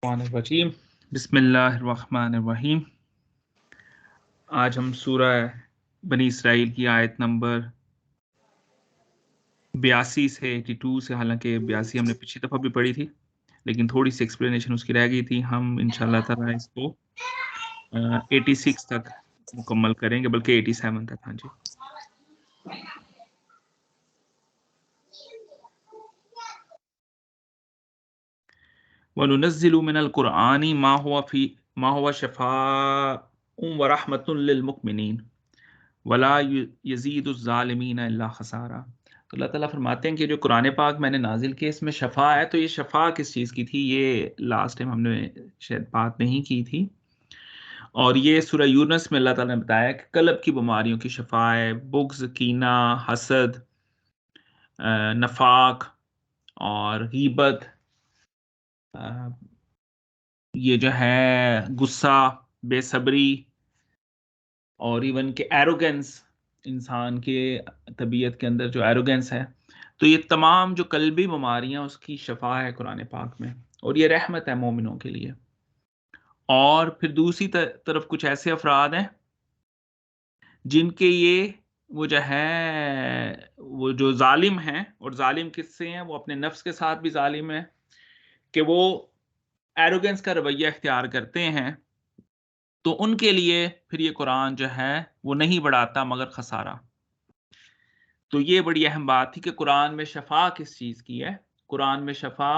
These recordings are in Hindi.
रजीम बिस्मिल्लाहिर्रहमानिर्रहीम। आज हम सूरह बनी इसराइल की आयत नंबर 82 से 82 से, हालांकि 82 हमने पिछली दफ़ा भी पढ़ी थी लेकिन थोड़ी सी एक्सप्लेनेशन उसकी रह गई थी। हम इंशाल्लाह ताला इसको 86 तक मुकम्मल करेंगे, बल्कि 87 तक। हाँ जी। वनुनज़्ज़िलु मिनल कुरआनी मा हुवा शिफ़ाउन व रहमतुन लिल मुमिनीन वला यज़ीदुज़ ज़ालिमीन इल्ला खसारा। तो अल्लाह ताला फरमाते हैं कि जो कुरान पाक मैंने नाजिल किया इसमें शफ़ा है। तो ये शफ़ा किस चीज़ की थी, ये लास्ट टाइम हमने शायद बात नहीं की थी। और ये सूरह यूनुस में अल्लाह ताला ने बताया कि कल्ब की बीमारियों की शफ़ा है, बुग़्ज़, कीना, हसद, नफाक और गीबत, ये जो है गुस्सा, बेसब्री और इवन के एरोगेंस, इंसान के तबीयत के अंदर जो एरोगेंस है, तो ये तमाम जो कल्बी बीमारियां उसकी शफा है कुरान पाक में, और ये रहमत है मोमिनों के लिए। और फिर दूसरी तरफ कुछ ऐसे अफराद हैं जिनके ये वो जो है वो जो जालिम हैं, और जालिम किससे हैं, वो अपने नफ्स के साथ भी जालिम है कि वो एरोगेंस का रवैया इख्तियार करते हैं। तो उनके लिए फिर ये कुरान जो है वो नहीं बढ़ाता मगर खसारा। तो ये बड़ी अहम बात थी कि कुरान में शफ़ा किस चीज़ की है। कुरान में शफ़ा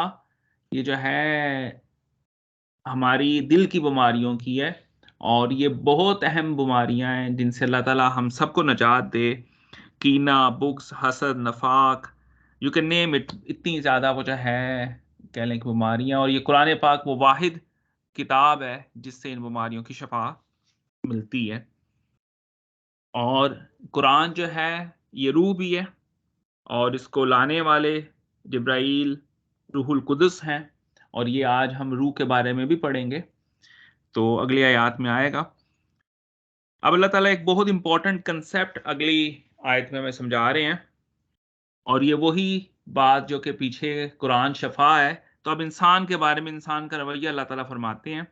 ये जो है हमारी दिल की बीमारियों की है, और ये बहुत अहम बीमारियां हैं जिनसे अल्लाह ताला हम सबको निजात दे। कीना, बुग़्ज़, हसद, नफाक, यू कैन नेम इट, इतनी ज़्यादा वो जो है कह लें कि बीमारियां। और ये कुरान पाक वो वाहिद किताब है जिससे इन बीमारियों की शफ़ा मिलती है। और कुरान जो है ये रूह भी है, और इसको लाने वाले जिब्राईल रूहुल कुदस हैं, और ये आज हम रूह के बारे में भी पढ़ेंगे, तो अगली आयत में आएगा। अब अल्लाह ताला एक बहुत इंपॉर्टेंट कंसेप्ट अगली आयत में हमें समझा रहे हैं, और ये वही बात जो कि पीछे कुरान शफा है। तो अब इंसान के बारे में, इंसान का रवैया अल्लाह ताला फरमाते हैं,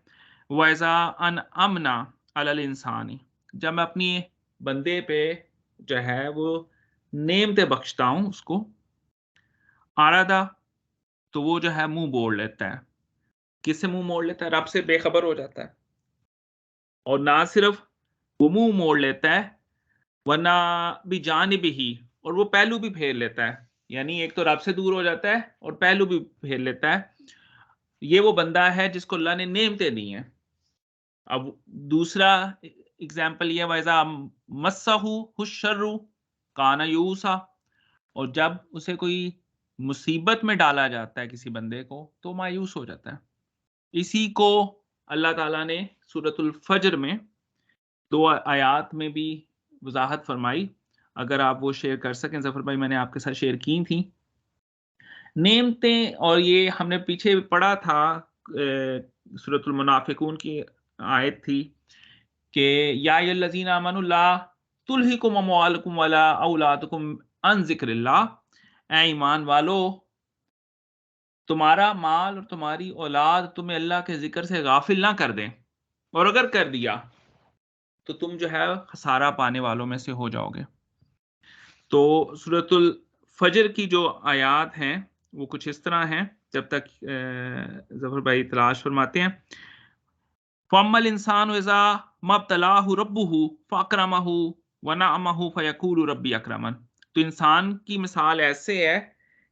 वैज़ा अन अमना अलल इंसानी, जब मैं अपनी बंदे पे जो है वो नेमते बख्शता हूँ उसको, आरादा, तो वो जो है मुंह मोड़ लेता है। किससे मुंह मोड़ लेता है? रब से बेखबर हो जाता है। और ना सिर्फ वो मुंह मोड़ लेता है, वरना भी जानिब ही, और वो पहलू भी फेर लेता है। यानी एक तो रब से दूर हो जाता है और पहलू भी फेर लेता है। ये वो बंदा है जिसको अल्लाह ने नेमतें दी हैं। अब दूसरा एग्जाम्पल ये, वैसा मस्सहु हुश्शर्रु काना यूसा, और जब उसे कोई मुसीबत में डाला जाता है किसी बंदे को तो मायूस हो जाता है। इसी को अल्लाह ताला ने सूरतुल फज्र में 2 आयात में भी वज़ाहत फरमाई। अगर आप वो शेयर कर सकें ज़फ़र भाई, मैंने आपके साथ शेयर की थी। नेमतें, और ये हमने पीछे पढ़ा था, सूरतुल मुनाफ़िकून की आयत थी कि या अय्युहल्लज़ीना आमनू ला तुल्हिकुम अमवालुकुम वला औलादुकुम अन ज़िक्रिल्लाह, ऐ ईमान वालो, तुम्हारा माल और तुम्हारी औलाद तुम्हें अल्लाह के ज़िक्र से गाफ़िल ना कर दें, और अगर कर दिया तो तुम जो है खसारा पाने वालों में से हो जाओगे। तो सूरतुल फजर की जो आयात हैं वो कुछ इस तरह हैं, जब तक ज़फ़र भाई तलाश फरमाते हैं। फ़अम्मल इंसानु इज़ा मब्तलाहु रब्बुहु फ़अकरमहु व नअमहु फ़यक़ूलु रब्बी अकरमन। तो इंसान की मिसाल ऐसे है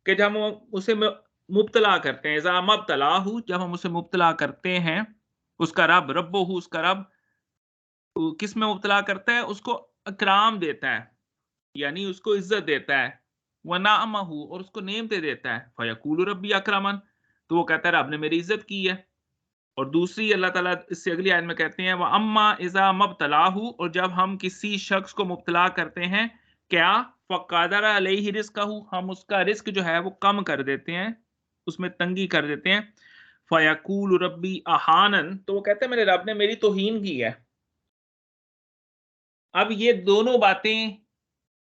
कि जब हम उसे मुब्तला करते हैं, इज़ा मब्तलाहु, जब हम उसे मुब्तला करते हैं, उसका रब, रब्बुहु, उसका रब किस में मुब्तला करता है? उसको इकराम देता है, यानी उसको इज्जत देता है। व नअमहु, और उसको नेमतें देता है। फ़यक़ूलु रब्बी अकरमन, तो वो कहता है रब ने मेरी इज्जत की है। और दूसरी अल्लाह ताला इससे अगली आयत में कहते हैं, व अम्मा इज़ा मब्तलाहु, और जब हम किसी शख्स को मुब्तला करते हैं, क्या? फ़क़दर अलैहि रिज़्क़हु, हम उसका रिज़्क जो है वो कम कर देते हैं, उसमें तंगी कर देते हैं। फ़यक़ूलु रब्बी अहानन, तो वो कहते हैं मेरे रब ने मेरी तौहीन की है। अब ये दोनों बातें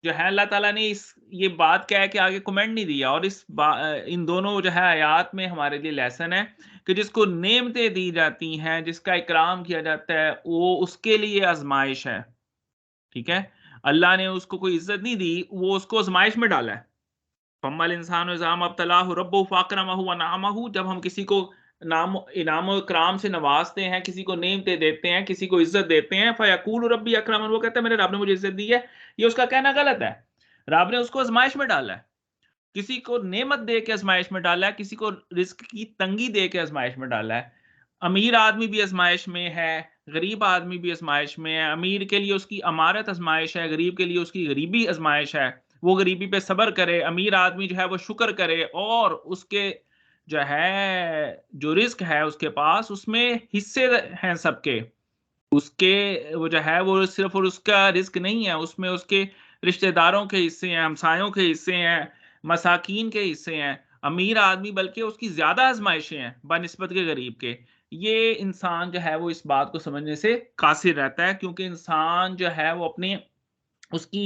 जो है अल्लाह ताला ने ये बात कह के आगे कमेंट नहीं दिया। और इन दोनों जो है आयात में हमारे लिए लेसन है कि जिसको नेमतें दी जाती हैं, जिसका इकराम किया जाता है, वो उसके लिए आजमाइश है। ठीक है, अल्लाह ने उसको कोई इज्जत नहीं दी, वो उसको आजमाइश में डाला है। फम्मल इंसान इज़ाम अब्तलाहु रब्बुहु फ़अकरमहु व नअमहु, जब हम किसी को इनाम और इकराम से नवाजते हैं, किसी को नेमतें देते हैं, किसी को इज्जत देते हैं, फ़यक़ूलु रब्बी अकरमन, वो कहता है मेरे रब ने मुझे इज्जत दी है। ये उसका कहना गलत है। रब ने उसको आजमाइश में डाला है, किसी को नेमत दे के आजमाइश में डाला है, किसी को रिस्क की तंगी दे के आजमाइश में डाला है। अमीर आदमी भी आजमाइश में है, गरीब आदमी भी आजमाइश में है। अमीर के लिए उसकी अमारत आजमाइश है, गरीब के लिए उसकी गरीबी आजमाइश है। वो गरीबी पे सब्र करे, अमीर आदमी जो है वो शुक्र करे, और उसके जो है जो रिस्क है उसके पास, उसमें हिस्से हैं सबके। उसके वो जो है वो सिर्फ़ और उसका रिस्क नहीं है, उसमें उसके रिश्तेदारों के हिस्से हैं, हमसायों के हिस्से हैं, मसाकीन के हिस्से हैं। अमीर आदमी बल्कि उसकी ज़्यादा आज़माइशें हैं बनिस्बत के गरीब के। ये इंसान जो है वो इस बात को समझने से कासिर रहता है, क्योंकि इंसान जो है वो अपनी उसकी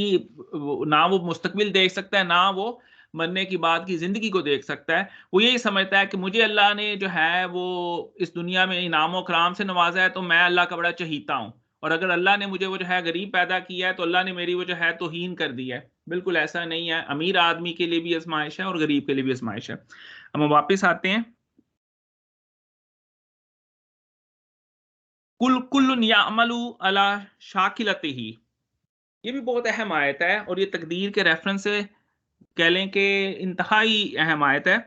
ना वो मुस्तकबिल देख सकता है, ना वो मरने के बाद की ज़िंदगी को देख सकता है। वो यही समझता है कि मुझे अल्लाह ने जो है वो इस दुनिया में इनाम-ओ-इकराम से नवाज़ा है, तो मैं अल्लाह का बड़ा चहीता हूँ। और अगर अल्लाह ने मुझे वो जो है गरीब पैदा किया है, तो अल्लाह ने मेरी वो जो है तौहीन कर दी है। बिल्कुल ऐसा नहीं है। अमीर आदमी के लिए भी आज़माइश है और गरीब के लिए भी आज़माइश है। अब हम वापस आते हैं। कुल्लुन याअमलु अला शाकिलतिही। ये भी बहुत अहम आयत है, और ये तकदीर के रेफ़रेंस से कह लें कि इंतहाई अहम आयत है।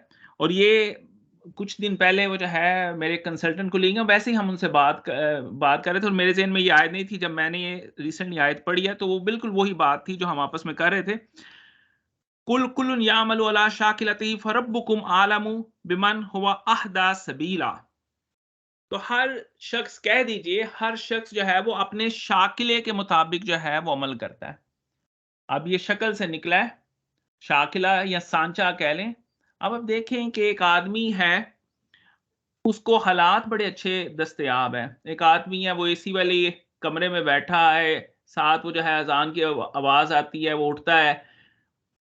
और ये कुछ दिन पहले वो जो है मेरे कंसल्टेंट को लेंगे, वैसे ही हम उनसे बात कर रहे थे, और मेरे ज़हन में ये आयत नहीं थी। जब मैंने ये रिसेंटली आयत पढ़ी है, तो वो बिल्कुल वही बात थी जो हम आपस में कर रहे थे। कुल्लुन यामलु अला शाकिलतिही फरब्बुकुम आलमु बिमन हुवा अहदा सबीला। तो हर शख्स, कह दीजिए हर शख्स जो है वो अपने शाकिले के मुताबिक जो है वो अमल करता है। अब ये शक्ल से निकला है, शाकिला या सांचा कह लें। अब आप देखें कि एक आदमी है, उसको हालात बड़े अच्छे दस्तयाब हैं। एक आदमी है, वो एसी वाले कमरे में बैठा है, साथ वो जो है अज़ान की आवाज़ आती है, वो उठता है।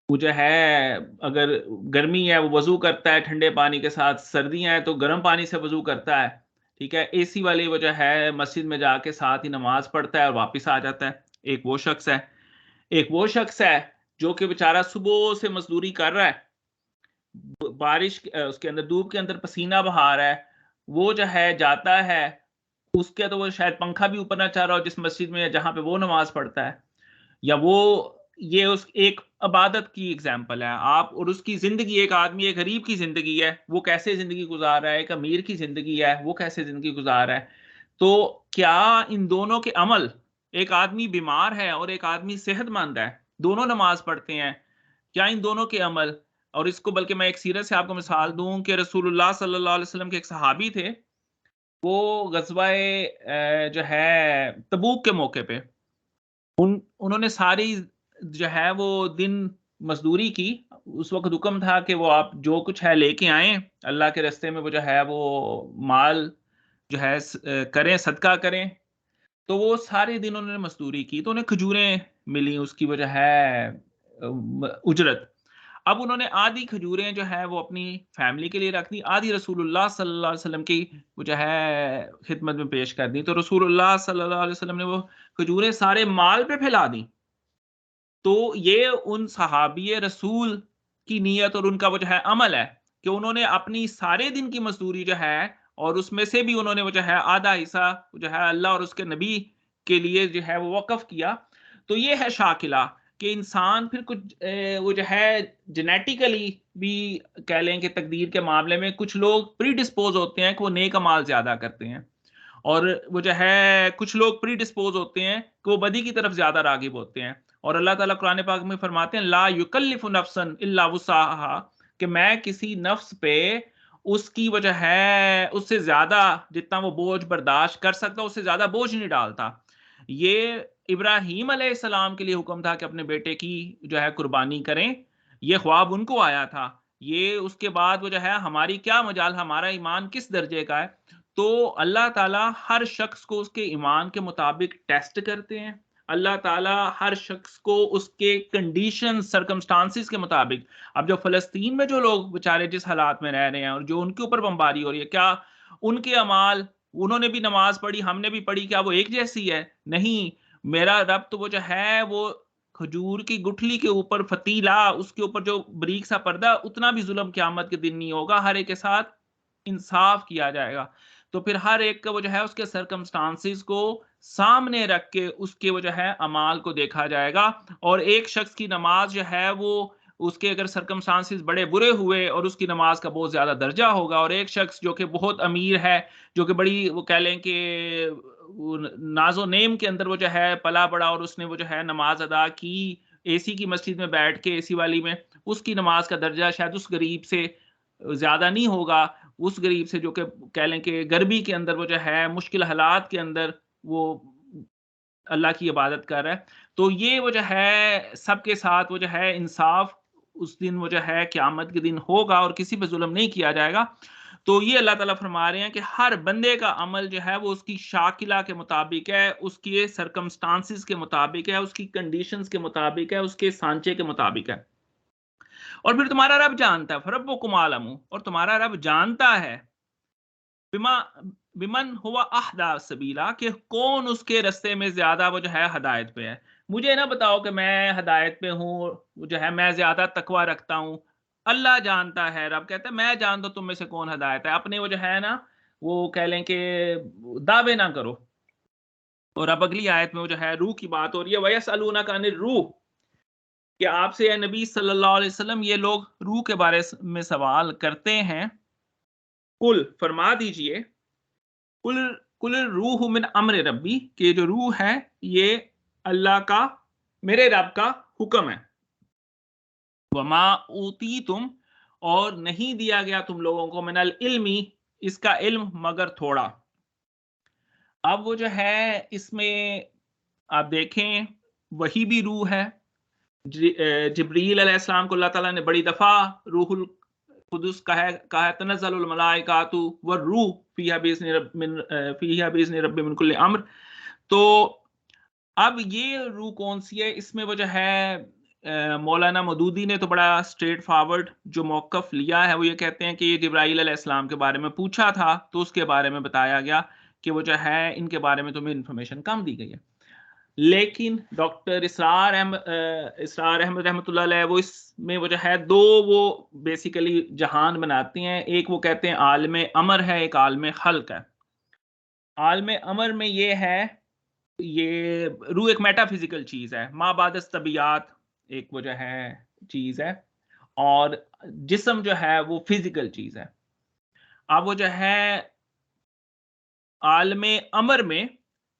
वो जो है अगर गर्मी है, वो वज़ू करता है ठंडे पानी के साथ, सर्दियाँ हैं तो गर्म पानी से वज़ू करता है। ठीक है? एसी वाली वो जो है मस्जिद में जाके साथ ही नमाज़ पढ़ता है और वापस आ जाता है। एक वो शख्स है। एक वो शख्स है जो कि बेचारा सुबह से मज़दूरी कर रहा है। उसके अंदर धूप के अंदर पसीना बहा रहा है, वो जो है जाता है, उसके तो वो शायद पंखा भी ऊपर ना चल रहा हो जिस मस्जिद में जहाँ पे वो नमाज़ पढ़ता है। या वो ये उस एक इबादत की एग्ज़ाम्पल है। आप और उसकी ज़िंदगी, एक आदमी एक गरीब की ज़िंदगी है, वो कैसे ज़िंदगी गुज़ार रहा है, एक अमीर की ज़िंदगी है, वो कैसे ज़िंदगी गुज़ार रहा है। तो क्या इन दोनों के अमल, एक आदमी बीमार है और एक आदमी सेहतमंद है, दोनों नमाज़ पढ़ते हैं, क्या इन दोनों के अमल, और इसको बल्कि मैं एक सीरत से आपको मिसाल दूँ कि रसूलुल्लाह सल्लल्लाहु अलैहि वसल्लम के एक सहाबी थे, वो ग़ज़वाए जो है तबूक के मौके पे उन्होंने सारी जो है वो दिन मज़दूरी की। उस वक़्त हुक्म था कि वो आप जो कुछ है लेके आएँ, अल्लाह के रास्ते में वो जो है वो माल जो है करें, सदका करें। तो वो सारे दिन उन्होंने मज़दूरी की, तो उन्हें खजूरें मिली उसकी वो जो है उजरत। अब उन्होंने आधी खजूरें जो है वो अपनी फैमिली के लिए रख दी, आधी रसूलुल्लाह सल्लल्लाहु अलैहि वसल्लम की वो जो है खिदमत में पेश कर दी। तो रसूलुल्लाह सल्लल्लाहु अलैहि वसल्लम ने वो खजूरें सारे माल पे फैला दी। तो ये उन सहाबी रसूल की नीयत और उनका वो जो है अमल है कि उन्होंने अपनी सारे दिन की मज़दूरी जो है, और उसमें से भी उन्होंने वो जो है आधा हिस्सा जो है अल्लाह और उसके नबी के लिए जो है वो वक़्फ़ किया। तो ये है शाकिला कि इंसान फिर कुछ वो जो है जेनेटिकली भी कह लें कि तकदीर के मामले में कुछ लोग प्रीडिस्पोज़ होते हैं कि वो नेक अमाल ज़्यादा करते हैं। और वो जो है कुछ लोग प्रीडिस्पोज़ होते हैं कि वो बदी की तरफ ज़्यादा राग़िब होते हैं। और अल्लाह ताला कुरान पाक में फरमाते हैं ला युकल्लिफु नफ्सन इल्ला वुसअहा, कि मैं किसी नफ्स पे उसकी वो जो है उससे ज़्यादा जितना वो बोझ बर्दाश्त कर सकता है, उससे ज़्यादा बोझ नहीं डालता। ये इब्राहीम अलैहिस्सलाम के लिए हुक्म था कि अपने बेटे की जो है कुर्बानी करें। ये ख्वाब उनको आया था। ये उसके बाद वो जो है हमारी क्या मजाल, हमारा ईमान किस दर्जे का है। तो अल्लाह ताला हर शख्स को उसके ईमान के मुताबिक टेस्ट करते हैं, अल्लाह ताला हर शख्स को उसके कंडीशन सर्कमस्टांसिस के मुताबिक, अब जो फ़लस्तीन में जो लोग बेचारे जिस हालात में रह रहे हैं और जो उनके ऊपर बमबारी हो रही है, क्या उनके अमाल, उन्होंने भी नमाज़ पढ़ी, हमने भी पढ़ी, क्या वो एक जैसी है? नहीं, मेरा रब तो वो जो है वो खजूर की गुठली के ऊपर फ़तीला, उसके ऊपर जो बारीक सा पर्दा, उतना भी ज़ुल्म क़यामत के दिन नहीं होगा, हर एक के साथ इंसाफ़ किया जाएगा। तो फिर हर एक का वो जो है उसके सर्कमस्टांसेस को सामने रख के उसके वो जो है अमाल को देखा जाएगा, और एक शख्स की नमाज जो है वो उसके अगर सर्कमस्टांसेस बड़े बुरे हुए और उसकी नमाज का बहुत ज़्यादा दर्जा होगा, और एक शख्स जो कि बहुत अमीर है, जो कि बड़ी वो कह लें कि वो नाज़ो नेम के अंदर वो जो है पला बड़ा और उसने वो जो है नमाज अदा की, एसी की मस्जिद में बैठ के, एसी वाली में, उसकी नमाज का दर्जा शायद उस गरीब से ज़्यादा नहीं होगा। उस गरीब से जो कि कह लें कि गर्मी के अंदर वो जो है मुश्किल हालात के अंदर वो अल्लाह की इबादत कर रहा है। तो ये वो जो है सबके साथ वो जो है इंसाफ़ उस दिन वो जो है क़यामत के दिन होगा और किसी पे ज़ुल्म नहीं किया जाएगा। तो ये अल्लाह ताला फ़रमा रहे हैं कि हर बंदे का अमल जो है वो उसकी शाकिला के मुताबिक है, उसके सर्कमस्टांसेस के मुताबिक है, उसकी कंडीशंस के मुताबिक है, उसके सांचे के मुताबिक है। और फिर तुम्हारा रब जानता है, फरब्बुकुम आलमु, और तुम्हारा रब जानता है बिमा बिमन हुआ अहदा सबीला, कि कौन उसके रास्ते में ज्यादा वो जो है हदायत पे है। मुझे ना बताओ कि मैं हदायत पे हूँ, वो जो है मैं ज्यादा तकवा रखता हूँ। अल्लाह जानता है, रब कहता है मैं जानता हूं तुम में से कौन हदायत है। अपने वो जो है ना, वो कह लें कि दावे ना करो। और अब अगली आयत में वो जो है रूह की बात हो रही है, वयसअलूनका अनिर रूह, कि आपसे या नबी सल्लल्लाहु अलैहि वसल्लम ये लोग रूह के बारे में सवाल करते हैं। कुल फरमा दीजिए, कुल कुल रूह मिन अम्र रब्बी, कि जो रूह है ये अल्लाह का, मेरे रब का हुक्म है। वमा ऊती तुम, और नहीं दिया गया तुम लोगों को मिनल इल्मी, इसका इल्म, मगर थोड़ा। अब वो जो है इसमें आप देखें, वही भी रूह है। जिब्रील अलैहिस्सलाम को अल्लाह ताला ने बड़ी दफा रूहुल कुदस कहा है, तनज़्ज़लुल मलाइकातु वर्रूह फीहा बिइज़्नि फीहा बिइज़्नि रब्बिहिम मिन कुल्लि अम्र। तो अब ये रूह कौन सी है, इसमें वो जो है मौलाना मौदूदी ने तो बड़ा स्ट्रेट फॉरवर्ड जो मौक़िफ़ लिया है, वो ये कहते हैं कि ये जिब्राईल अलैहिस्सलाम के बारे में पूछा था, तो उसके बारे में बताया गया कि वो जो है इनके बारे में तुम्हें इन्फॉर्मेशन कम दी गई है। लेकिन डॉक्टर इसरार अहमद रहमतुल्लाह अलैह, वो इसमें वो जो है 2 वो बेसिकली जहान बनाते हैं। एक वो कहते हैं आलम अमर है, एक आलम खल्क है। आलम अमर में ये है, ये रूह एक मेटाफिज़िकल चीज़ है, मा बादस तबियात एक वो जो है चीज़ है, और जिस्म जो है वो फ़िज़िकल चीज़ है। अब वो जो है आलम अमर में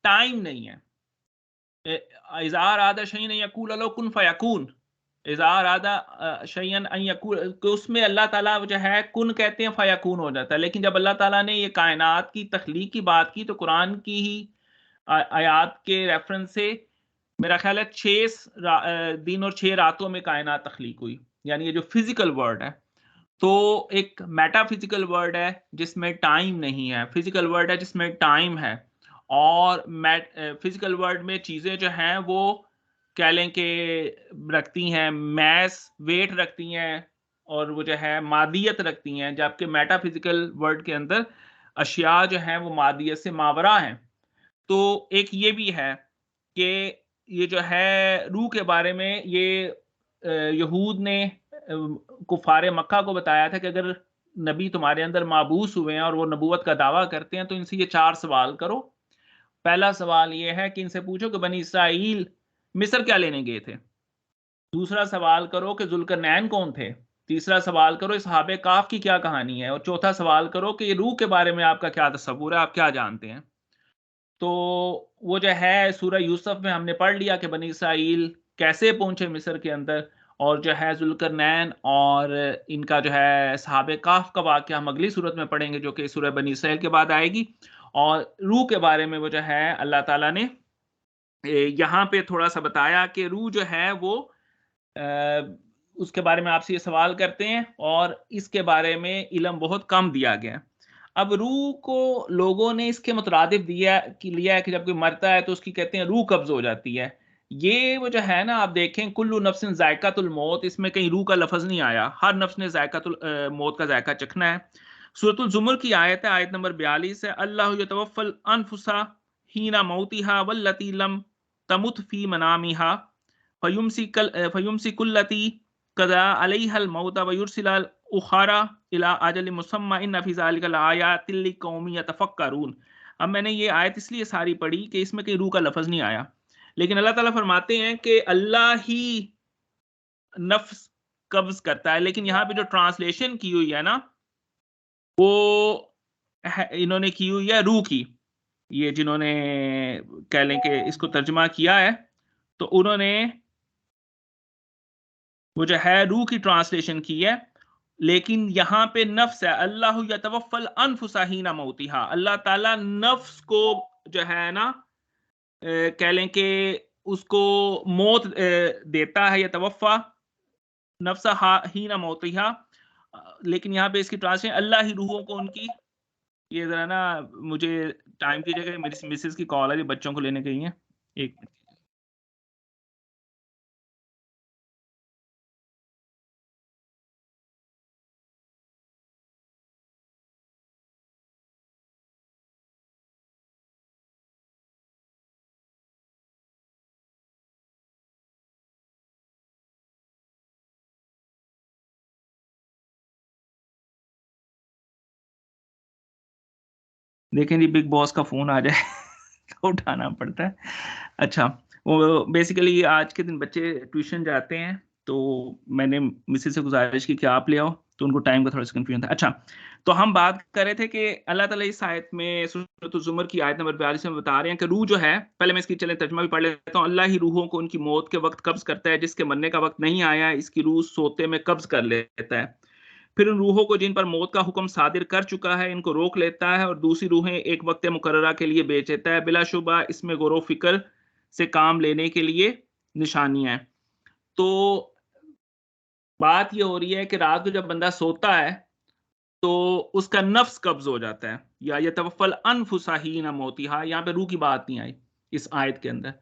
टाइम नहीं है। इज़ा अरादा शैअन अन यक़ूल लहू कुन फ़यकून, इज़ा अरादा शैअन अन यक़ूल, कि उसमें अल्लाह ताला जो है कुन कहते हैं, फ़यकून हो जाता है। लेकिन जब अल्लाह ताला ने ये कायनात की तख्लीक की बात की, तो कुरान की ही आयात के रेफरेंस से मेरा ख़्याल है 6 दिन और 6 रातों में कायनात तख्लीक हुई। यानी ये जो फ़िज़िकल वर्ल्ड है, तो एक मेटाफिजिकल वर्ल्ड है जिसमें टाइम नहीं है, फिजिकल वर्ल्ड है जिसमें टाइम है। और फिजिकल वर्ल्ड में चीजें जो हैं वो कह लें कि रखती हैं मैस, वेट रखती हैं, और वो जो है मादियत रखती हैं, जबकि मेटाफिजिकल वर्ल्ड के अंदर अशिया जो हैं वो मादियत से मावरा हैं। तो एक ये भी है कि ये जो है रूह के बारे में ये यहूद ने कुफ़ारे मक्का को बताया था कि अगर नबी तुम्हारे अंदर माबूस हुए हैं और वो नबूवत का दावा करते हैं, तो इनसे ये 4 सवाल करो। पहला सवाल ये है कि इनसे पूछो कि बनी इसराइल मिस्र क्या लेने गए थे? दूसरा सवाल करो कि ज़ुल्करनैन कौन थे? तीसरा सवाल करो असहाबे काफ की क्या कहानी है? और चौथा सवाल करो कि रूह के बारे में आपका क्या तसव्वुर है, आप क्या जानते हैं? तो वो जो है सूरह यूसुफ में हमने पढ़ लिया कि बनी इसराइल कैसे पहुंचे मिस्र के अंदर, और जो है ज़ुल्करनैन और इनका जो है असहाबे काफ का वाक़या हम अगली सूरत में पढ़ेंगे, जो कि सूरह बनी इसराइल के बाद आएगी। और रूह के बारे में वो जो है अल्लाह ताला ने यहाँ पे थोड़ा-सा बताया कि रूह जो है वो उसके बारे में आपसे ये सवाल करते हैं और इसके बारे में इल्म बहुत कम दिया गया है। अब रूह को लोगों ने इसके मुतरादिफ लिया है कि जब कोई मरता है तो उसकी कहते हैं रूह कब्ज हो जाती है। ये वो जो है ना, आप देखें कुल्लु नफ्सिन जायकातुल मौत, इसमें कहीं रूह का लफ्ज नहीं आया। हर नफ्स ने मौत का जायका चखना है। सूरतुल जुमर की आयत है, आयत नंबर 42 है, अल्लाहु यतवफ़्फ़ल अनफुसा हीना मौतिहा वल्लती लम तमुत फी मनामिहा फयुमसिकुल्लती कदा अलैहल मौत व युरसिल उखारा इला अजल मुसम्मा इन्न फी ज़ालिका लआयातिल लिक़ौमिन यतफ़क्करून। अब मैंने ये आयत इसलिए सारी पढ़ी कि इसमें कहीं रूह का लफ्ज़ नहीं आया, लेकिन अल्लाह ताला फरमाते हैं कि अल्लाह ही नफ्स कब्ज़ करता है। लेकिन यहाँ पे जो ट्रांसलेशन की हुई है ना, वो इन्होंने की हुई है रूह की। ये जिन्होंने कह लें कि इसको तर्जुमा किया है, तो उन्होंने वो जो है रूह की ट्रांसलेशन की है। लेकिन यहाँ पे नफ्स है, अल्लाहु यतवफ़्फ़ल अनफुसा हीना मौतिहा। अल्लाह ताला नफ्स को जो है ना, कह लें कि उसको मौत देता है, यतवफ़्फ़ा नफ्सा हीना मौतिहा। लेकिन यहाँ पे इसकी ट्रांसलेशन अल्लाह ही रूहों को उनकी, ये ज़रा ना मुझे टाइम की जगह मेरी मिसेज़ की कॉल है, जो बच्चों को लेने गई हैं। एक मिनट। देखें जी, बिग बॉस का फ़ोन आ जाए तो उठाना पड़ता है। अच्छा, वो बेसिकली आज के दिन बच्चे ट्यूशन जाते हैं, तो मैंने मिसेज़ से गुज़ारिश की कि आप ले आओ, तो उनको टाइम का थोड़ा-सा कन्फ्यूजन था। अच्छा, तो हम बात कर रहे थे कि अल्लाह ताला इस आयत में सूरह ज़ुमर की आयत नंबर 42 में बता रहे हैं कि रूह जो है, पहले मैं इसकी चलें तर्जुमा भी पढ़ लेता हूँ। अल्लाह ही रूहों को उनकी मौत के वक़्त कब्ज़ करता है, जिसके मरने का वक़्त नहीं आया, इसकी रूह सोते में कब्ज़ कर लेता है। फिर उन रूहों को जिन पर मौत का हुक्म सादिर कर चुका है, इनको रोक लेता है और दूसरी रूहें एक वक़्त मुकर्ररा के लिए भेज देता है। बिलाशुबा इसमें गौर-व-फ़िक्र से काम लेने के लिए निशानियाँ हैं। तो बात ये हो रही है कि रात को जब बंदा सोता है, तो उसका नफ्स कब्ज़ हो जाता है, या यतवफ़्फ़ल अनफुसा हीना मौतिहा, यहाँ पे रूह की बात नहीं आई इस आयत के अंदर।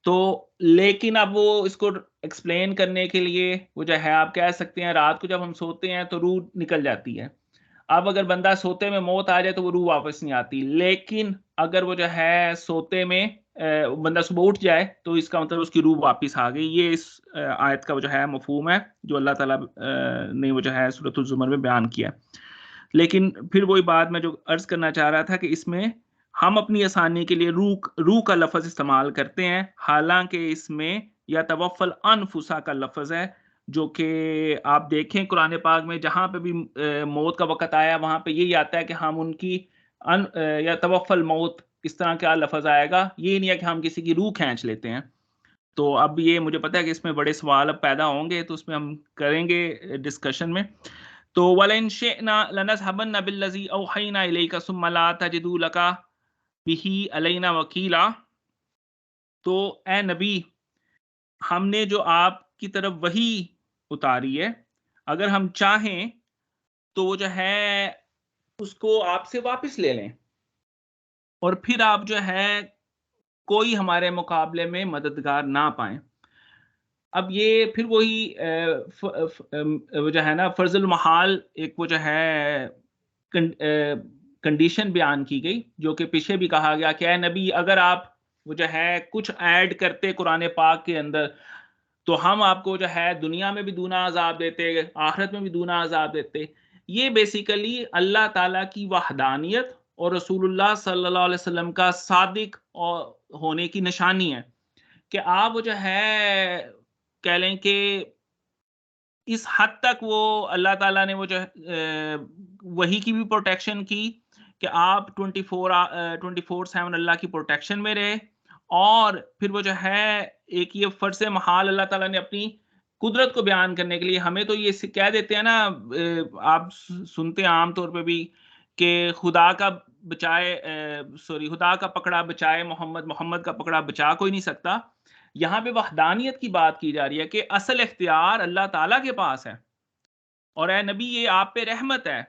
तो लेकिन अब वो इसको एक्सप्लेन करने के लिए वो जो है, आप कह सकते हैं रात को जब हम सोते हैं तो रूह निकल जाती है। अब अगर बंदा सोते में मौत आ जाए तो वो रूह वापस नहीं आती। लेकिन अगर वो जो है सोते में बंदा सुबह उठ जाए तो इसका मतलब उसकी रूह वापस आ गई। ये इस आयत का वो जो है मफ़हूम है, जो अल्लाह ताला ने वो जो है सूरह ज़ुमर में बयान किया। लेकिन फिर वही बात मैं जो अर्ज़ करना चाह रहा था कि इसमें हम अपनी आसानी के लिए रूह का लफ़्ज़ इस्तेमाल करते हैं, हालाँकि इसमें यतवफ़्फ़ल अनफुसा का लफ़्ज़ है, जो कि आप देखें कुरान पाक में जहाँ पे भी मौत का वक़्त आया, वहाँ पे यही आता है कि हम उनकी यतवफ़्फ़ल मौत, इस तरह का लफ़्ज़ आएगा। ये नहीं है कि हम किसी की रूह खींच लेते हैं। तो अब ये मुझे पता है कि इसमें बड़े सवाल अब पैदा होंगे, तो उसमें हम करेंगे डिस्कशन में। तो वलन शिअना लनज़हबन्न बिल्लज़ी औहयना इलैका सुम्मा ला तजिदू लका बिही अलैना वकीला। तो ए नबी, हमने जो आपकी तरफ वही उतारी है, अगर हम चाहें तो वो जो है उसको आपसे वापस ले लें, और फिर आप जो है कोई हमारे मुकाबले में मददगार ना पाएँ। अब ये फिर वही वो जो है ना फ़र्ज़ुल महाल, एक वो जो है कंडीशन बयान की गई, जो कि पीछे भी कहा गया कि ऐ नबी, अगर आप वो जो है कुछ ऐड करते कुरान पाक के अंदर, तो हम आपको जो है दुनिया में भी दूना अज़ाब देते, आखिरत में भी दूना अज़ाब देते। ये बेसिकली अल्लाह ताला की वहदानियत और रसूलुल्लाह सल्लल्लाहु अलैहि वसल्लम का सादिक होने की निशानी है, कि आप वो जो है कह लें कि इस हद तक वो अल्लाह ताला ने वो जो है वही की भी प्रोटेक्शन की, कि आप 24/7 अल्लाह की प्रोटेक्शन में रहे। और फिर वो जो है एक ये फ़र्ज़ महाल अल्लाह ताला ने अपनी कुदरत को बयान करने के लिए हमें तो ये कह देते हैं ना, आप सुनते हैं आम तौर पे भी कि खुदा का खुदा का पकड़ा बचाए मोहम्मद, मोहम्मद का पकड़ा बचा कोई नहीं सकता। यहाँ पे वहदानियत की बात की जा रही है कि असल इख्तियार अल्लाह ताला के पास है। और ए नबी, ये आप पे रहमत है,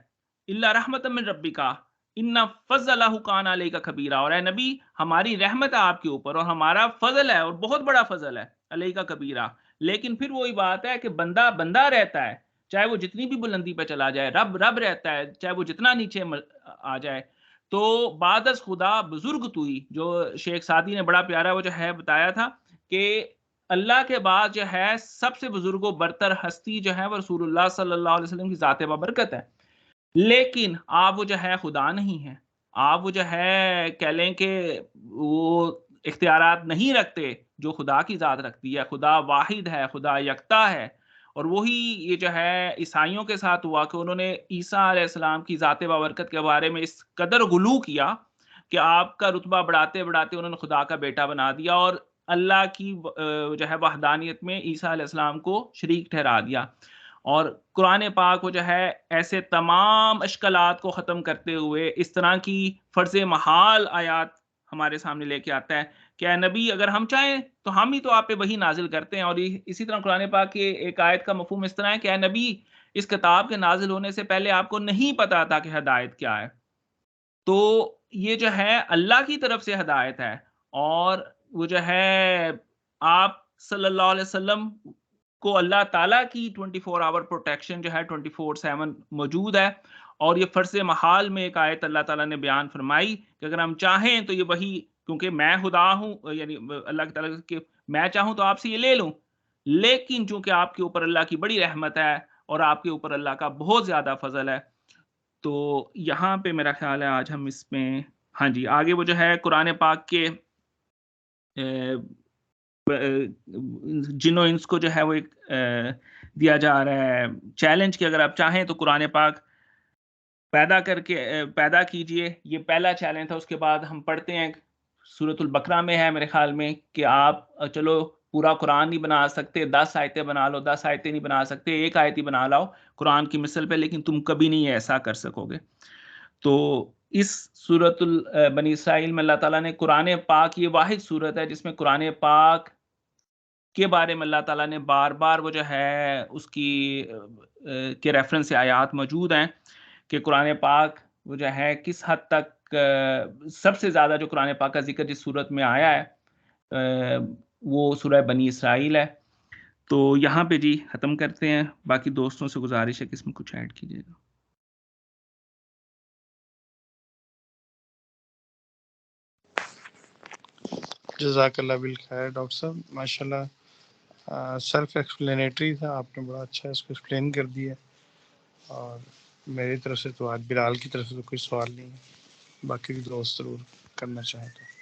इल्ला रहमतम मिन रब्बिका, इन्ना फज़लहु कान अलैका कबीरा, और ए नबी हमारी रहमत है आपके ऊपर और हमारा फजल है और बहुत बड़ा फजल है, अलैका कबीरा। लेकिन फिर वही बात है कि बंदा बंदा रहता है, चाहे वो जितनी भी बुलंदी पे चला जाए, रब रब रहता है, चाहे वो जितना नीचे आ जाए। तो बादस खुदा बुजुर्ग तुई, जो शेख सादी ने बड़ा प्यारा वो जो है बताया था कि अल्लाह के बाद जो है सबसे बुजुर्ग बरतर हस्ती जो है वो रसूलुल्लाह सल्लल्लाहु अलैहि वसल्लम की ज़ात बाबरकत है। लेकिन आप वो जो है खुदा नहीं है। आप वो जो है कह लें कि वो इख्तियारात नहीं रखते जो खुदा की ज़ात रखती है। खुदा वाहिद है, खुदा यकता है। और वही ये जो है ईसाइयों के साथ हुआ कि उन्होंने ईसा अलैहिस्सलाम की ज़ात बाबरकत के बारे में इस कदर गुलू किया कि आपका रुतबा बढ़ाते-बढ़ाते उन्होंने खुदा का बेटा बना दिया और अल्लाह की जो है वहदानियत में ईसा अलैहिस्सलाम को शरीक ठहरा दिया। और कुरान पाक वो जो है ऐसे तमाम अश्कलात को ख़त्म करते हुए इस तरह की फ़र्ज़ महाल आयात हमारे सामने लेके आता है कि ए नबी अगर हम चाहें तो हम ही तो आप पे वही नाज़िल करते हैं। और इसी तरह कुरान पाक की एक आयत का मफ़हूम इस तरह है कि ए नबी इस किताब के नाज़िल होने से पहले आपको नहीं पता था कि हिदायत क्या है। तो ये जो है अल्लाह की तरफ से हिदायत है और वो जो है आप सल्लल्लाहु अलैहि वसल्लम को अल्लाह ताला की 24 आवर प्रोटेक्शन जो है 24/7 मौजूद है। और ये फ़र्ज़ महाल में एक आयत अल्लाह ताला ने बयान फरमाई कि अगर हम चाहें तो ये वही, क्योंकि मैं खुदा हूँ यानी अल्लाह ताला के, मैं चाहूँ तो आपसे ये ले लूँ। लेकिन चूँकि आपके ऊपर अल्लाह की बड़ी रहमत है और आपके ऊपर अल्लाह का बहुत ज़्यादा फ़ज़ल है, तो यहाँ पे मेरा ख़्याल है आज हम इसमें, हाँ जी, आगे वो जो है कुरान पाक के जिन्नो इंस को जो है वो एक दिया जा रहा है चैलेंज कि अगर आप चाहें तो कुरान पाक पैदा करके पैदा कीजिए। ये पहला चैलेंज था। उसके बाद हम पढ़ते हैं सूरतुल बकरा में है मेरे ख़्याल में कि आप चलो पूरा कुरान नहीं बना सकते, 10 आयतें बना लो, 10 आयतें नहीं बना सकते, 1 आयत ही बना लाओ कुरान की मिसल पे, लेकिन तुम कभी नहीं ऐसा कर सकोगे। तो इस सूरतुल बनी इसराइल में अल्लाह ताला ने कुरान पाक, ये वाहिद सूरत है जिसमें कुरान पाक के बारे में अल्लाह ताला ने बार-बार वो जो है उसकी के रेफ़रेंस से आयात मौजूद हैं कि कुरान पाक वो जो है किस हद तक सबसे ज़्यादा जो कुरान पाक का ज़िक्र जिस सूरत में आया है वो सूरह बनी इसराइल है। तो यहाँ पे जी ख़त्म करते हैं। बाकी दोस्तों से गुज़ारिश है कि इसमें कुछ ऐड कीजिएगा। जज़ाकल्लाह बिल खैर डॉक्टर साहब, माशाल्लाह सेल्फ एक्सप्लेनेटरी था, आपने बड़ा अच्छा इसको एक्सप्लेन कर दिया। और मेरी तरफ से तो आज बिलाल की तरफ से तो कोई सवाल नहीं है, बाकी भी दोस्त ज़रूर करना चाहें तो।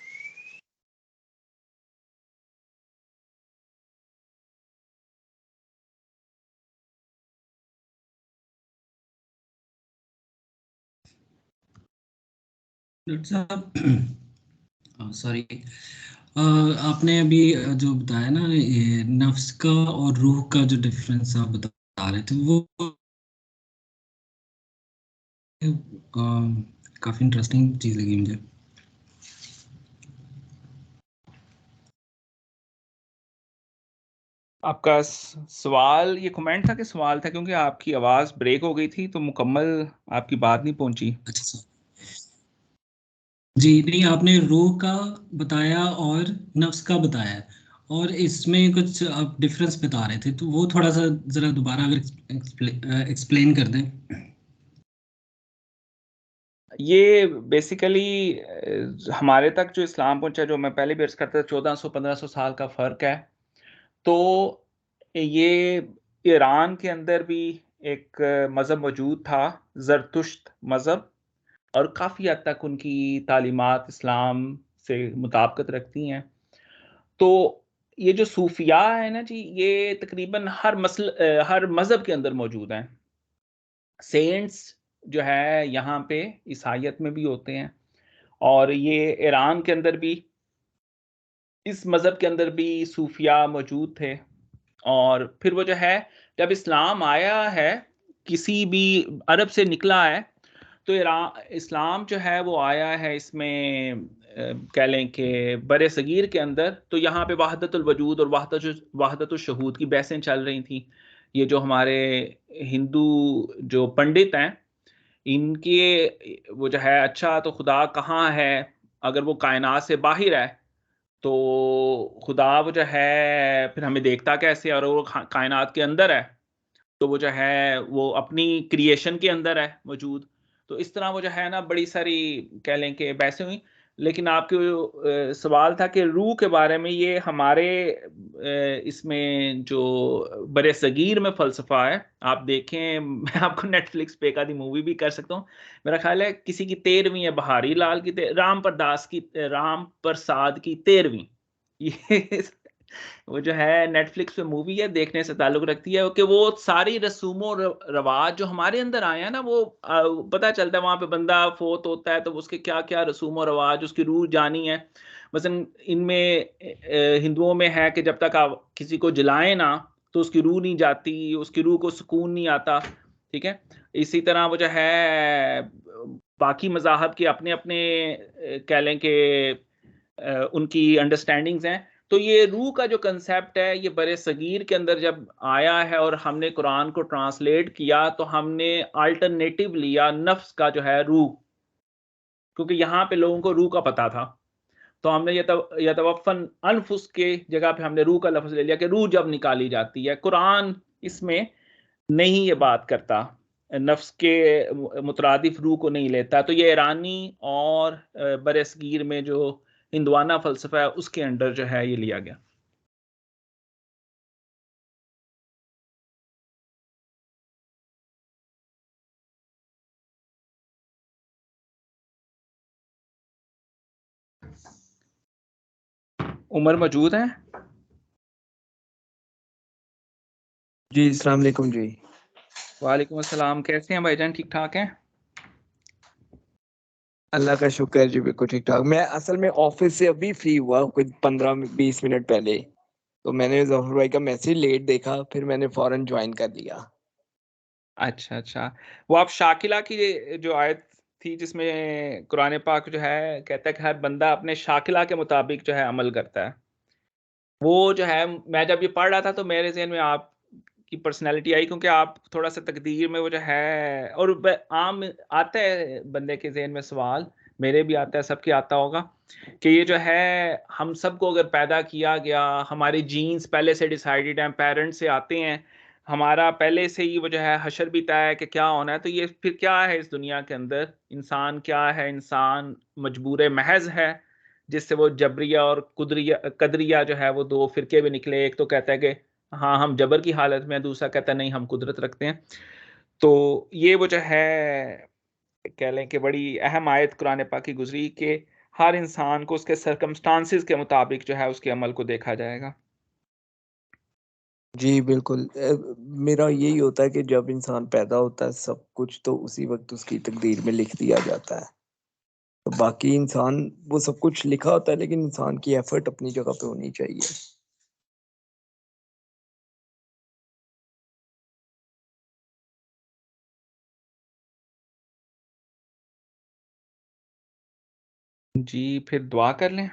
डॉक्टर साहब सॉरी, आपने अभी जो बताया ना ये नफ्स का और रूह का जो डिफरेंस आप बता रहे थे वो काफ़ी इंटरेस्टिंग चीज़ लगी मुझे। आपका सवाल ये कमेंट था कि सवाल था, क्योंकि आपकी आवाज़ ब्रेक हो गई थी तो मुकम्मल आपकी बात नहीं पहुंची। अच्छा सर जी, नहीं आपने रूह का बताया और नफ्स का बताया और इसमें कुछ आप डिफरेंस बता रहे थे, तो वो थोड़ा सा ज़रा दोबारा अगर एक्सप्लेन कर दें। ये बेसिकली हमारे तक जो इस्लाम पहुंचा, जो मैं पहले भी अर्ज करता था, 1400-1500 साल का फ़र्क है। तो ये ईरान के अंदर भी एक मज़हब मौजूद था, ज़रतुश्त मज़हब, और काफ़ी हद तक उनकी तालीमात इस्लाम से मुताबिकत रखती हैं। तो ये जो सूफिया है ना जी, ये तकरीबन हर मज़हब के अंदर मौजूद हैं। सेंट्स जो है यहाँ पे ईसाइयत में भी होते हैं, और ये ईरान के अंदर भी, इस मज़हब के अंदर भी सूफिया मौजूद थे। और फिर वो जो है जब इस्लाम आया है, किसी भी अरब से निकला है, तो इस्लाम जो है वो आया है इसमें कह लें कि बरे-सगीर के अंदर, तो यहाँ पे वहदतुल वजूद और वहदतुल शहूद की बहसें चल रही थी। ये जो हमारे हिंदू जो पंडित हैं, इनके वो जो है अच्छा तो खुदा कहाँ है, अगर वो कायनात से बाहर है तो खुदा वो जो है फिर हमें देखता कैसे, और वो कायनात के अंदर है तो वो जो है वो अपनी क्रिएशन के अंदर है मौजूद। तो इस तरह वो जो है ना बड़ी सारी कह लें कि बहसें हुई। लेकिन आपके सवाल था कि रूह के बारे में, ये हमारे इसमें जो बरे-सगीर में फ़लसफ़ा है, आप देखें मैं आपको नेटफ्लिक्स पे एक आधी मूवी भी कर सकता हूँ। मेरा ख़्याल है किसी की 13वीं है, बहारी लाल की राम प्रसाद की 13वीं ये वो जो है नेटफ्लिक्स पे मूवी है, देखने से ताल्लुक़ रखती है कि वो सारी रवाज जो हमारे अंदर आए हैं ना, वो पता चलता है वहाँ पे बंदा फ़ौत होता है तो उसके क्या-क्या रसूम और रवाज, उसकी रूह जानी है। मसलन इनमें हिंदुओं में है कि जब तक आप किसी को जलाएँ ना, तो उसकी रूह नहीं जाती, उसकी रूह को सुकून नहीं आता, ठीक है? इसी तरह वो जो है बाकी मज़ाहब के अपने-अपने कह लें कि उनकी अंडरस्टैंडिंग्स हैं। तो ये रूह का जो कांसेप्ट है, ये बरे-सगीर के अंदर जब आया है और हमने कुरान को ट्रांसलेट किया, तो हमने अल्टरनेटिव लिया नफ्स का जो है रूह, क्योंकि यहाँ पे लोगों को रूह का पता था। तो हमने यतवफ़्फ़न अनफुस के जगह पे हमने रूह का लफ़्ज़ ले लिया कि रूह जब निकाली जाती है। कुरान इसमें नहीं ये बात करता, नफ्स के मुतरादिफ रूह को नहीं लेता। तो ये ईरानी और बरे-सगीर में जो हिंदुआना फ़लसफ़ा है, उसके अंडर जो है ये लिया गया। उमर मौजूद हैं? जी, अस्सलाम वालेकुम जी। वालेकुम अस्सलाम, कैसे हैं भाईजान, ठीक-ठाक हैं? अल्लाह का शुक्र है जी, बिल्कुल ठीक-ठाक। मैं असल में ऑफ़िस से अभी फ्री हुआ कुछ 15-20 मिनट पहले। तो मैंने ज़फ़र भाई का मैसेज लेट देखा, फिर मैंने फ़ौरन जॉइन कर लिया। अच्छा, अच्छा। वो आप शाकिला की जो आयत थी जिसमें कुरान पाक जो है कहता है कि हर बंदा अपने शाकिला के मुताबिक जो है अमल करता है। वो जो है मैं जब ये पढ़ रहा था तो मेरे ज़हन में आपकी पर्सनैलिटी आई, क्योंकि आप थोड़ा-सा तकदीर में वो जो है और आम आता है बंदे के ज़हन में सवाल, मेरे भी आता है, सबके आता होगा कि ये जो है हम सबको अगर पैदा किया गया, हमारे जीन्स पहले से डिसाइडेड हैं, पेरेंट्स से आते हैं, हमारा पहले से ही वो जो है हशर भी तय है कि क्या होना है, तो ये फिर क्या है इस दुनिया के अंदर? इंसान क्या है? इंसान मजबूर महज़ है, जिससे वो जबरिया और कदरिया जो है वो 2 फ़िरके भी निकले। एक तो कहता है कि हाँ, हम जबर की हालत में हैं, दूसरा कहता है नहीं हम कुदरत रखते हैं। तो ये वो जो है कह लें कि बड़ी अहम आयत कुरान पाक की गुज़री कि हर इंसान को उसके सर्कमस्टांसेस के मुताबिक जो है उसके अमल को देखा जाएगा। जी, बिल्कुल। मेरा यही होता है कि जब इंसान पैदा होता है, सब कुछ तो उसी वक़्त उसकी तकदीर में लिख दिया जाता है। तो बाकी इंसान वो सब कुछ लिखा होता है, लेकिन इंसान की एफ़र्ट अपनी जगह पे होनी चाहिए। जी, फिर दुआ कर लें?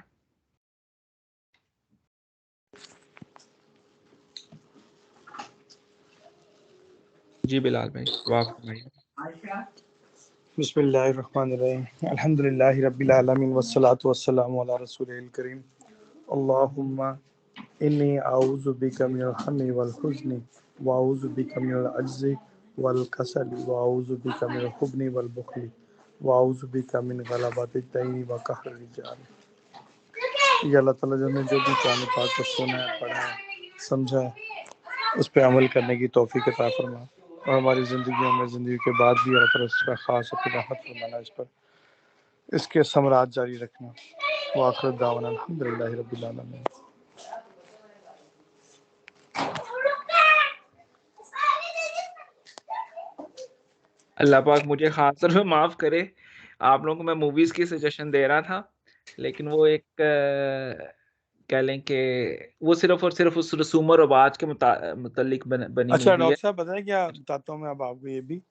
जी, बिलाल भाई, दुआ फरमाइए। बिस्मिल्लाहिर्रहमानिर्रहीम। अल्हम्दुलिल्लाहि रब्बिल आलमीन वस्सलातु वस्सलामु अला रसूलिल करीम। अल्लाहुम्मा इन्नी अऊज़ु बिका मिनल हम्मी वल हुज़्नि व अऊज़ु बिका मिनल अज्ज़ि वल कसली व अऊज़ु बिका मिनल हुब्नि वल बुख़्ली व अऊज़ु बिका मिन गलबतिद दैनि व कहरिल रिजाल। या अल्लाह ताला ने जो भी कुरान पाक को सुना है, पढ़ा है, समझा है, उस पे अमल करने की तौफीक अता फरमा, और हमारी ज़िंदगियों में ज़िंदगी के बाद भी अल्लाह ताला इस पर ख़ास अपनी रहमत फरमाना, इस पर इसके समरात जारी रखना। व आखिर दावाना अल्हम्दुलिल्लाहि रब्बिल आलमीन। अल्लाह पाक मुझे ख़ास तौर पे माफ़ करे, आप लोगों को मैं मूवीज़ की सजेशन दे रहा था, लेकिन वो एक कह लें कि वो सिर्फ़ और सिर्फ़ उस रसूम और रिवाज के मुतालिक बनी अच्छा मूवी है। डॉक्टर साहब, पता है क्या बताता हूँ मैं अब आपको, ये भी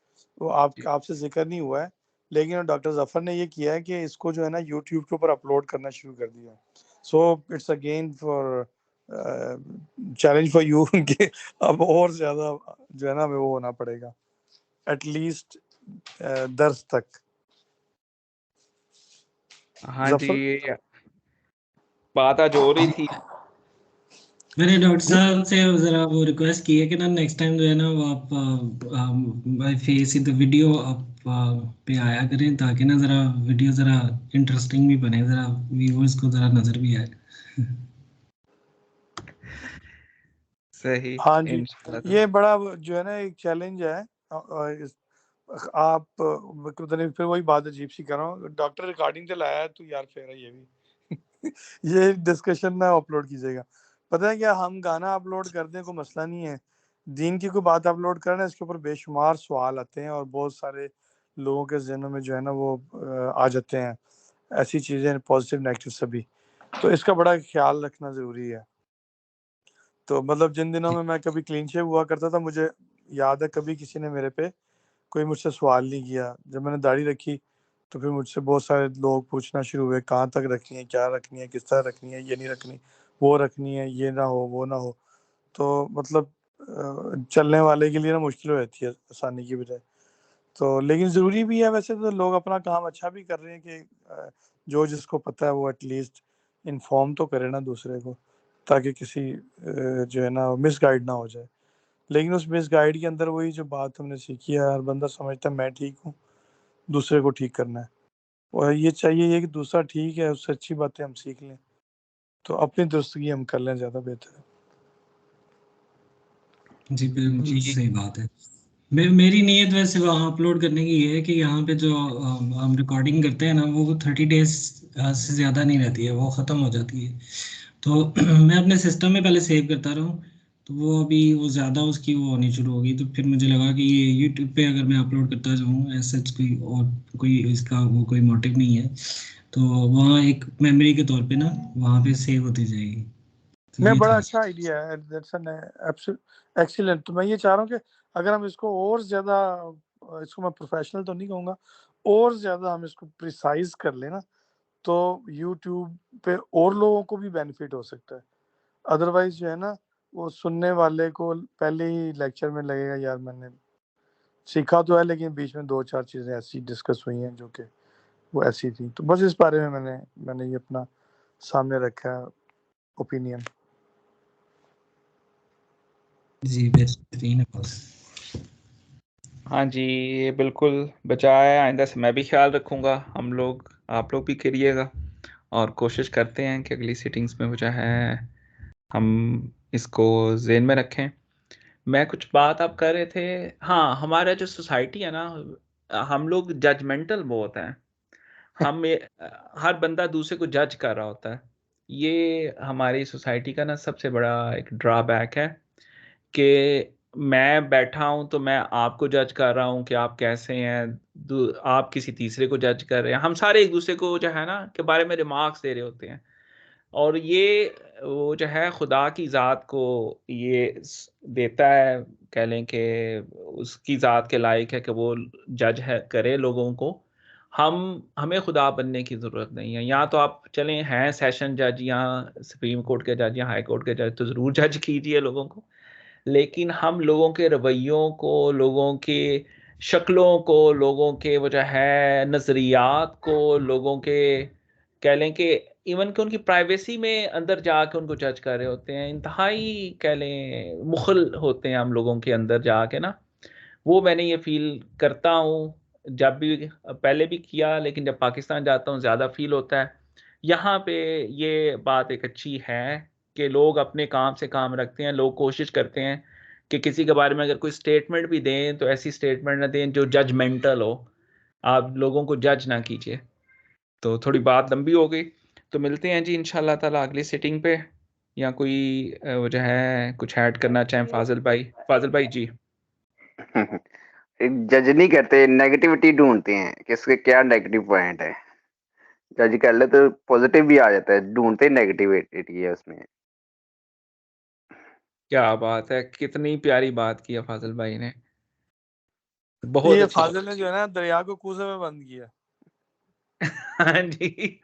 वो आप जी। आपसे जिक्र नहीं हुआ है, लेकिन डॉक्टर जफर ने ये किया है कि इसको जो है ना यूट्यूब के ऊपर अपलोड करना शुरू कर दिया। So it's again for challenge for you कि अब और ज्यादा जो है ना हमें वो होना पड़ेगा, एटलीस्ट दर्स तक। हाँ जी, जफर ये बात आज हो रही थी। मैंने डॉक्टर साहब से जरा वो रिक्वेस्ट की है कि ना नेक्स्ट टाइम जो है ना वो आप by face in the video आप पे आया करें, ताकि ना जरा वीडियो जरा इंटरेस्टिंग भी बने, जरा व्यूअर्स को जरा नजर भी आए। सही, हाँ जी, इंशाल्लाह। ये बड़ा जो है ना एक चैलेंज है। आप पता नहीं, फिर वही बात अजीब सी कर रहा हूँ, डॉक्टर रिकॉर्डिंग तो लाया है तो यार फेर है ये भी ये डिस्कशन ना अपलोड कीजिएगा। पता है क्या, हम गाना अपलोड कर दें कोई मसला नहीं है, दीन की कोई बात अपलोड करना इसके ऊपर बेशुमार सवाल आते हैं और बहुत सारे लोगों के जहनों में जो है ना वो आ जाते हैं ऐसी चीज़ें, पॉजिटिव नेगेटिव सभी। तो इसका बड़ा ख्याल रखना ज़रूरी है। तो मतलब जिन दिनों में मैं कभी क्लीन शेव हुआ करता था, मुझे याद है कभी किसी ने मेरे पे कोई मुझसे सवाल नहीं किया। जब मैंने दाढ़ी रखी तो फिर मुझसे बहुत सारे लोग पूछना शुरू हुए, कहाँ तक रखनी है, क्या रखनी है, किस तरह रखनी है, ये नहीं रखनी, वो रखनी है, ये ना हो, वो ना हो। तो मतलब चलने वाले के लिए ना मुश्किल हो जाती है आसानी की बजाय। तो लेकिन ज़रूरी भी है वैसे, तो लोग अपना काम अच्छा भी कर रहे हैं कि जो जिसको पता है वो एटलीस्ट इन्फॉर्म तो करे ना दूसरे को, ताकि किसी जो है ना मिसगाइड ना हो जाए। लेकिन उस मिसगाइड के अंदर वही जो बात हमने सीखी है, हर बंदा समझता है मैं ठीक हूँ, दूसरे को ठीक करना है। और ये चाहिए ये कि दूसरा ठीक है, उससे अच्छी बातें हम सीख लें, तो अपनी दुरुस्तगी हम कर लें, ज़्यादा बेहतर है। जी बिल्कुल जी सही बात है। मेरी नीयत वैसे वहाँ अपलोड करने की ये है कि यहाँ पे जो हम रिकॉर्डिंग करते हैं ना वो 30 डेज से ज़्यादा नहीं रहती है, वो ख़त्म हो जाती है। तो मैं अपने सिस्टम में पहले सेव करता रहूँ, तो वो अभी वो ज़्यादा उसकी वो होनी शुरू होगी, तो फिर मुझे लगा कि ये यूट्यूब पे अगर मैं अपलोड करता जाऊँ ऐसा कोई और कोई इसका वो कोई मोटिव नहीं है, तो वहाँ एक मेमोरी के तौर पे ना वहाँ पे सेव होती जाएगी। तो नहीं, ये बड़ा था। अच्छा आइडिया है, दैट्स एन एक्सीलेंट। तो मैं ये चाह रहा हूँ कि अगर हम इसको और ज़्यादा, इसको मैं प्रोफेशनल तो नहीं कहूँगा, और ज़्यादा हम इसको प्रिसाइज कर लें ना, तो यूट्यूब पे और लोगों को भी बेनिफिट हो सकता है। अदरवाइज जो है ना वो सुनने वाले को पहले ही लेक्चर में लगेगा यार मैंने सीखा तो है, लेकिन बीच में 2-4 चीज़ें ऐसी डिस्कस हुई हैं जो कि वो ऐसी थी। तो बस इस बारे में मैंने ये अपना सामने रखा है ओपिनियन। जी बेहतरीन है बस। हाँ जी, ये बिल्कुल बचाए, आइंदा से मैं भी ख्याल रखूँगा, हम लोग आप लोग भी करिएगा, और कोशिश करते हैं कि अगली सीटिंग्स में जो है हम इसको ज़हन में रखें। मैं कुछ बात आप कर रहे थे, हाँ, हमारा जो सोसाइटी है ना, हम लोग जजमेंटल बहुत हैं। हर बंदा दूसरे को जज कर रहा होता है। ये हमारी सोसाइटी का ना सबसे बड़ा एक ड्रॉबैक है कि मैं बैठा हूँ तो मैं आपको जज कर रहा हूँ कि आप कैसे हैं, आप किसी तीसरे को जज कर रहे हैं। हम सारे एक दूसरे को जो है ना के बारे में रिमार्क्स दे रहे होते हैं, और ये वो जो है खुदा की ज़ात को ये देता है, कह लें कि उसकी ज़ात के लायक है कि वो जज है करे लोगों को। हमें खुदा बनने की ज़रूरत नहीं है। या तो आप चलें हैं सेशन जज या सुप्रीम कोर्ट के जज या हाई कोर्ट के जज, तो ज़रूर जज कीजिए लोगों को। लेकिन हम लोगों के रवैयों को, लोगों की शक्लों को, लोगों के वो जो है नज़रियात को, लोगों के कह लें कि इवन कि उनकी प्राइवेसी में अंदर जाके उनको जज कर रहे होते हैं। इंतहाई कह लें मुग़ल होते हैं हम लोगों के अंदर जाके ना। वो मैंने ये फ़ील करता हूँ, जब भी पहले भी किया, लेकिन जब पाकिस्तान जाता हूँ ज़्यादा फ़ील होता है। यहाँ पे ये बात एक अच्छी है कि लोग अपने काम से काम रखते हैं, लोग कोशिश करते हैं कि किसी के बारे में अगर कोई स्टेटमेंट भी दें, तो ऐसी स्टेटमेंट ना दें जो जजमेंटल हो। आप लोगों को जज ना कीजिए। तो थोड़ी बात लंबी हो गई, तो मिलते हैं जी इंशाल्लाह ताला अगली सिटिंग पे। या कोई वो जो है कुछ ऐड करना चाहें फ़ाज़िल भाई? फ़ाज़िल भाई जी। जज नहीं करते, नेगेटिविटी ढूँढते हैं कि इसके क्या नेगेटिव पॉइंट है। जज कर ले तो पॉजिटिव भी आ जाता है, ढूँढते नेगेटिविटी है उसमें। क्या बात है! कितनी प्यारी बात की है फ़ाज़िल भाई ने। बहुत ये अच्छी फाजिल बात। ने जो है ना दरिया को कूजे में बंद किया। हाँ जी।